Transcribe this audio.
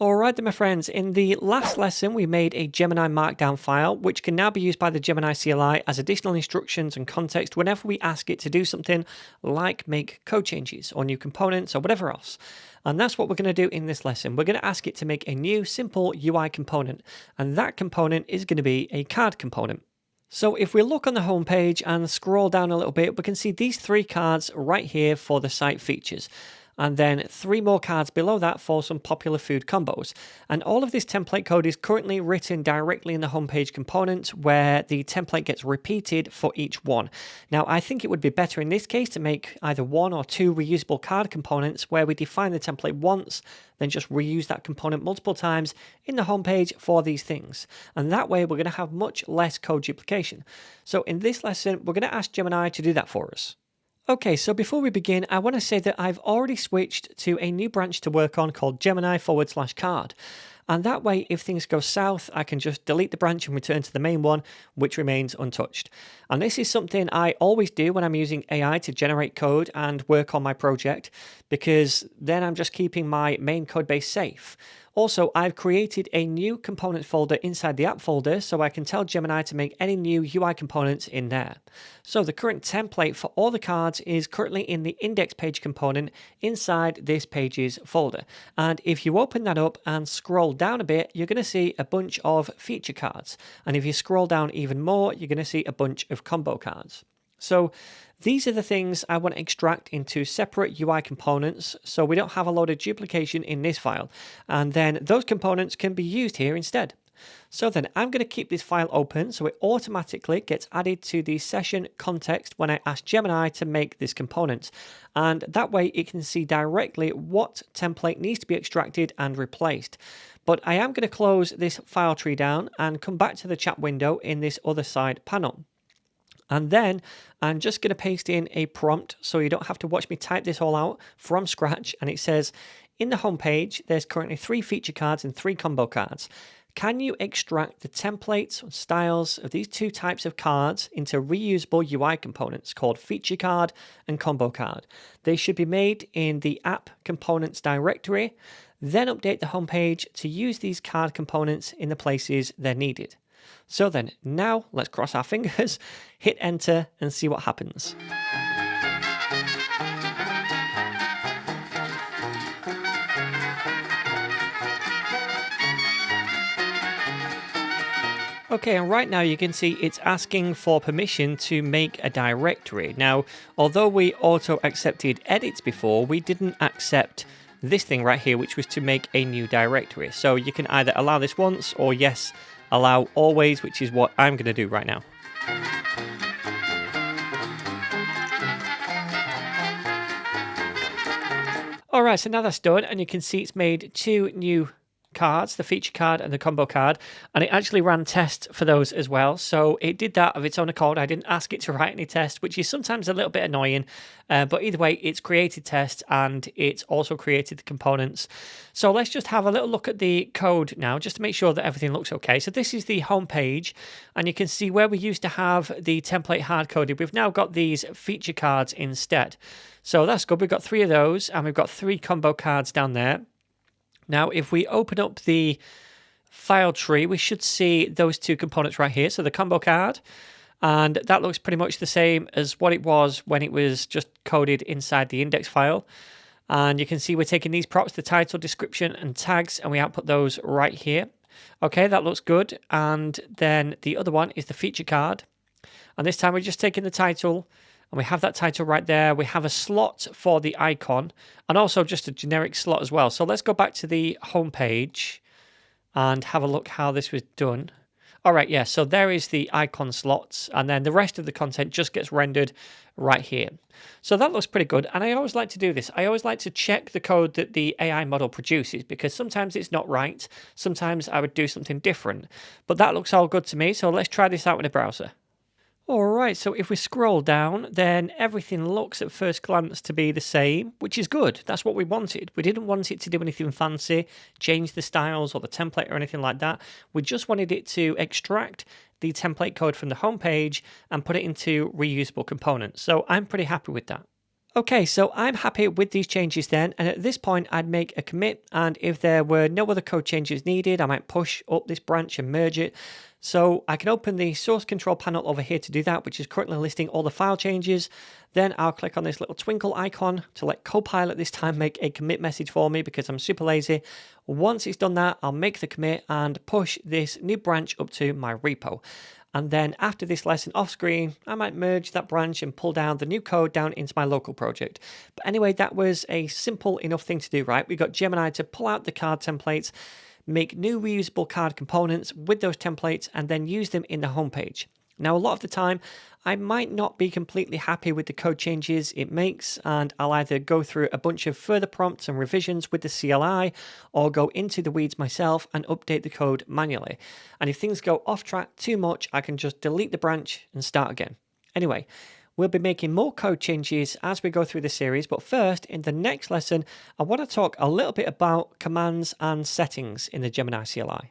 Alright then my friends, in the last lesson we made a Gemini Markdown file which can now be used by the Gemini CLI as additional instructions and context whenever we ask it to do something like make code changes or new components or whatever else. And that's what we're going to do in this lesson. We're going to ask it to make a new simple UI component, and that component is going to be a card component. So if we look on the home page and scroll down a little bit, we can see these 3 cards right here for the site features. And then 3 more cards below that for some popular food combos. And all of this template code is currently written directly in the homepage component where the template gets repeated for each one. Now, I think it would be better in this case to make either 1 or 2 reusable card components where we define the template once, then just reuse that component multiple times in the homepage for these things. And that way we're going to have much less code duplication. So in this lesson, we're going to ask Gemini to do that for us. Okay, so before we begin, I want to say that I've already switched to a new branch to work on called Gemini/card. And that way, if things go south, I can just delete the branch and return to the main one, which remains untouched. And this is something I always do when I'm using AI to generate code and work on my project, because then I'm just keeping my main code base safe. Also, I've created a new component folder inside the app folder so I can tell Gemini to make any new UI components in there. So the current template for all the cards is currently in the index page component inside this pages folder. And if you open that up and scroll down a bit, you're going to see a bunch of feature cards. And if you scroll down even more, you're going to see a bunch of combo cards. So these are the things I want to extract into separate UI components so we don't have a load of duplication in this file. And then those components can be used here instead. So then I'm going to keep this file open so it automatically gets added to the session context when I ask Gemini to make this component. And that way it can see directly what template needs to be extracted and replaced. But I am going to close this file tree down and come back to the chat window in this other side panel. And then I'm just going to paste in a prompt so you don't have to watch me type this all out from scratch. And it says, in the home page, there's currently 3 feature cards and 3 combo cards. Can you extract the templates or styles of these 2 types of cards into reusable UI components called feature card and combo card? They should be made in the app components directory, then update the home page to use these card components in the places they're needed. So then, now let's cross our fingers, hit enter and see what happens. Okay, and right now you can see it's asking for permission to make a directory. Now, although we auto accepted edits before, we didn't accept this thing right here, which was to make a new directory. So you can either allow this once or yes, allow always, which is what I'm going to do right now. All right, so now that's done, and you can see it's made 2 new cards, the feature card and the combo card, and it actually ran tests for those as well. So it did that of its own accord. I didn't ask it to write any tests, which is sometimes a little bit annoying, but either way, it's created tests and it's also created the components. So let's just have a little look at the code now, just to make sure that everything looks okay. So this is the home page, and you can see where we used to have the template hard-coded. We've now got these feature cards instead. So that's good. We've got 3 of those, and we've got 3 combo cards down there. Now, if we open up the file tree, we should see those 2 components right here. So the combo card, and that looks pretty much the same as what it was when it was just coded inside the index file. And you can see we're taking these props, the title, description, and tags, and we output those right here. Okay, that looks good. And then the other one is the feature card. And this time we're just taking the title, and we have that title right there. We have a slot for the icon and also just a generic slot as well. So let's go back to the home page and have a look how this was done. All right, yeah, so there is the icon slots, and then the rest of the content just gets rendered right here. So that looks pretty good, and I always like to do this. I always like to check the code that the AI model produces, because sometimes it's not right. Sometimes I would do something different, but that looks all good to me. So let's try this out in a browser. All right, so if we scroll down, then everything looks at first glance to be the same, which is good. That's what we wanted. We didn't want it to do anything fancy, change the styles or the template or anything like that. We just wanted it to extract the template code from the home page and put it into reusable components. So I'm pretty happy with that. Okay, so I'm happy with these changes then, and at this point I'd make a commit, and if there were no other code changes needed, I might push up this branch and merge it. So I can open the source control panel over here to do that, which is currently listing all the file changes. Then I'll click on this little twinkle icon to let Copilot this time make a commit message for me because I'm super lazy. Once it's done that, I'll make the commit and push this new branch up to my repo. And then after this lesson off screen, I might merge that branch and pull down the new code down into my local project. But anyway, that was a simple enough thing to do, right? We got Gemini to pull out the card templates, make new reusable card components with those templates, and then use them in the homepage. Now, a lot of the time, I might not be completely happy with the code changes it makes, and I'll either go through a bunch of further prompts and revisions with the CLI, or go into the weeds myself and update the code manually. And if things go off track too much, I can just delete the branch and start again. Anyway, we'll be making more code changes as we go through the series, but first, in the next lesson, I want to talk a little bit about commands and settings in the Gemini CLI.